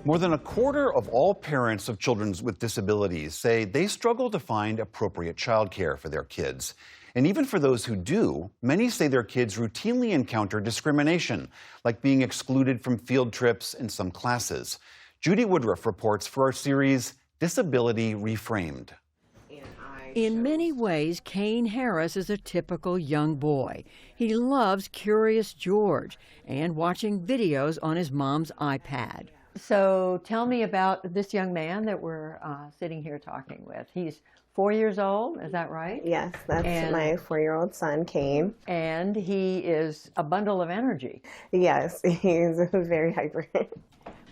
More than a quarter of all parents of children with disabilities say they struggle to find appropriate childcare for their kids. And even for those who do, many say their kids routinely encounter discrimination, like being excluded from field trips in some classes. Judy Woodruff reports for our series, Disability Reframed. In many ways, Kane Harris is a typical young boy. He loves Curious George and watching videos on his mom's iPad. So tell me about this young man that we're sitting here talking with. He's 4 years old, is that right? Yes, that's my 4-year-old son, Kane. And he is a bundle of energy. Yes, he's very hyper.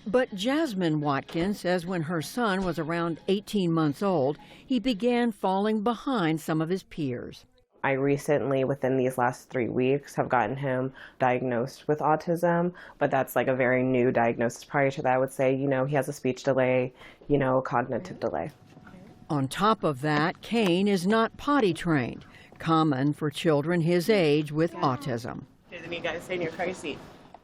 But Jasmine Watkins says when her son was around 18 months old, he began falling behind some of his peers. I recently, within these last 3 weeks, have gotten him diagnosed with autism, but that's like a very new diagnosis. Prior to that, I would say, he has a speech delay, cognitive delay. On top of that, Kane is not potty trained, common for children his age with autism. You got to stay in your car seat.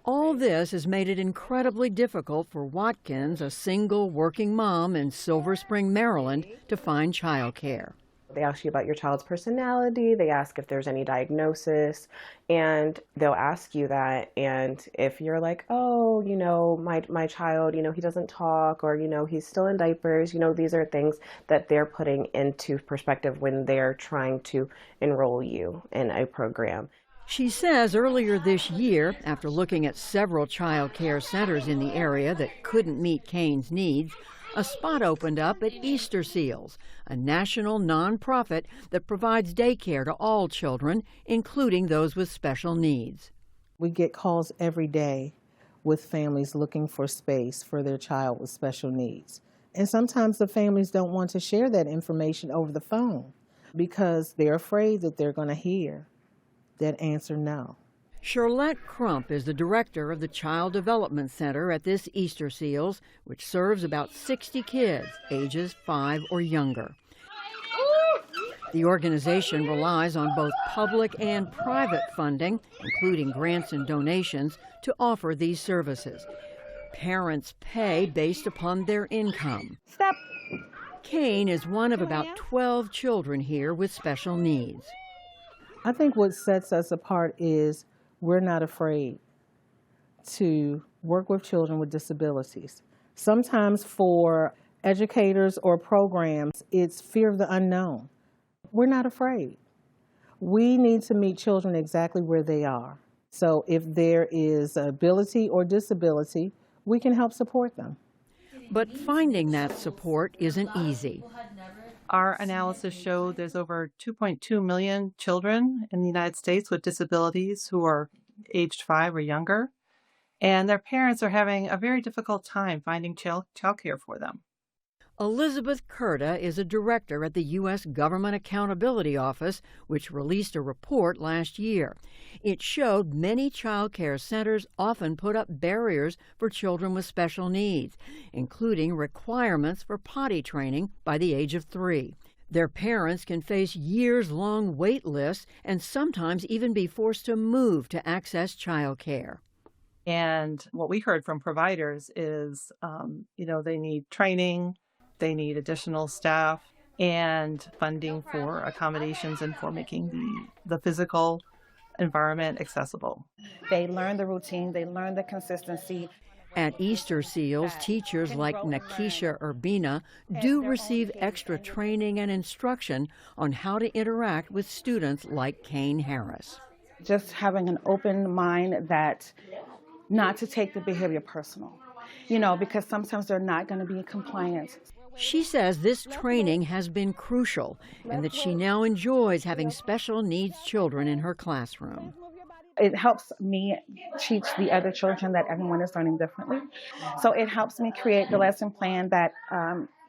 All this has made it incredibly difficult for Watkins, a single working mom in Silver Spring, Maryland, to find childcare. They ask you about your child's personality, they ask if there's any diagnosis, and they'll ask you that, and if you're like, oh, my child, he doesn't talk, or, he's still in diapers, these are things that they're putting into perspective when they're trying to enroll you in a program. She says earlier this year, after looking at several child care centers in the area that couldn't meet Kane's needs, a spot opened up at Easter Seals, a national nonprofit that provides daycare to all children, including those with special needs. We get calls every day with families looking for space for their child with special needs. And sometimes the families don't want to share that information over the phone because they're afraid that they're going to hear that answer no. Charlotte Crump is the director of the Child Development Center at this Easter Seals, which serves about 60 kids, ages 5 or younger. The organization relies on both public and private funding, including grants and donations, to offer these services. Parents pay based upon their income. Stop. Kane is one of about 12 children here with special needs. I think what sets us apart is we're not afraid to work with children with disabilities. Sometimes for educators or programs, it's fear of the unknown. We're not afraid. We need to meet children exactly where they are. So if there is ability or disability, we can help support them. But finding that support isn't easy. Our analysis showed there's over 2.2 million children in the United States with disabilities who are aged 5 or younger, and their parents are having a very difficult time finding childcare for them. Elizabeth Curta is a director at the U.S. Government Accountability Office, which released a report last year. It showed many child care centers often put up barriers for children with special needs, including requirements for potty training by the age of 3. Their parents can face years-long wait lists and sometimes even be forced to move to access child care. And what we heard from providers is, they need training, they need additional staff and funding for accommodations and for making the physical environment accessible. They learn the routine, they learn the consistency. At Easter Seals, teachers like Nakisha Urbina do receive extra training and instruction on how to interact with students like Kane Harris. Just having an open mind that not to take the behavior personal, because sometimes they're not going to be in compliance. She says this training has been crucial and that she now enjoys having special needs children in her classroom. It helps me teach the other children that everyone is learning differently. So it helps me create the lesson plan that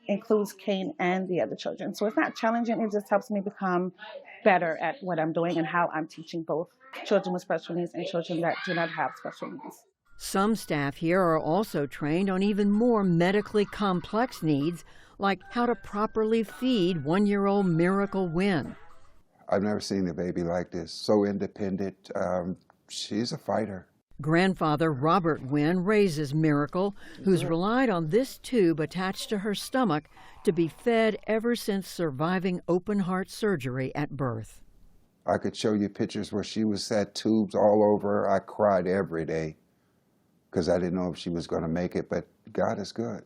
includes Kane and the other children. So it's not challenging, it just helps me become better at what I'm doing and how I'm teaching both children with special needs and children that do not have special needs. Some staff here are also trained on even more medically complex needs, like how to properly feed 1-year-old Miracle Wynn. I've never seen a baby like this, so independent. She's a fighter. Grandfather Robert Wynn raises Miracle, who's relied on this tube attached to her stomach to be fed ever since surviving open-heart surgery at birth. I could show you pictures where she was had tubes all over her. I cried every day because I didn't know if she was going to make it, but God is good.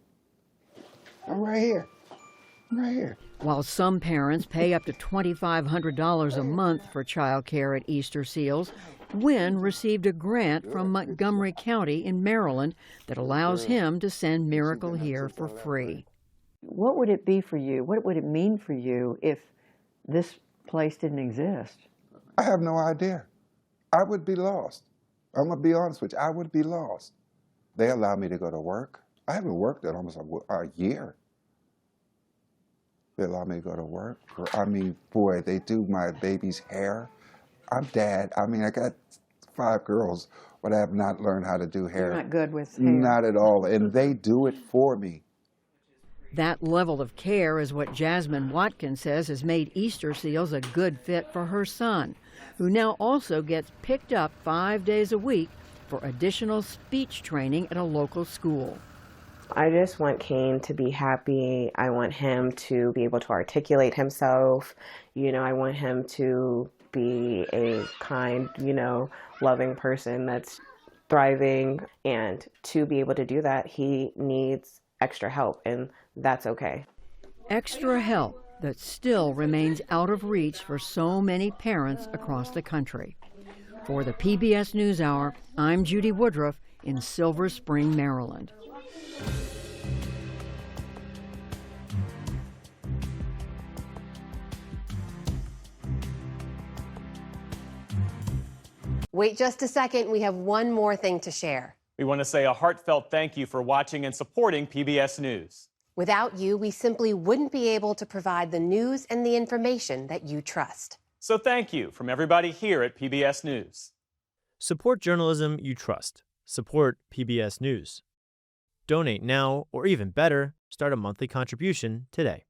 I'm right here. I'm right here. While some parents pay up to $2,500 a month for child care at Easter Seals, Wynn received a grant from Montgomery County in Maryland that allows him to send Miracle here for free. What would it be for you? What would it mean for you if this place didn't exist? I have no idea. I would be lost. I'm going to be honest with you. I would be lost. They allow me to go to work. I haven't worked in almost a year. They allow me to go to work. I mean, boy, they do my baby's hair. I'm dad. I mean, I got 5 girls, but I have not learned how to do hair. You're not good with hair. Not at all. And they do it for me. That level of care is what Jasmine Watkins says has made Easter Seals a good fit for her son, who now also gets picked up 5 days a week for additional speech training at a local school. I just want Kane to be happy. I want him to be able to articulate himself. I want him to be a kind, loving person that's thriving. And to be able to do that, he needs extra help, and that's okay. Extra help that still remains out of reach for so many parents across the country. For the PBS NewsHour, I'm Judy Woodruff in Silver Spring, Maryland. Wait just a second, we have one more thing to share. We want to say a heartfelt thank you for watching and supporting PBS News. Without you, we simply wouldn't be able to provide the news and the information that you trust. So thank you from everybody here at PBS News. Support journalism you trust. Support PBS News. Donate now, or even better, start a monthly contribution today.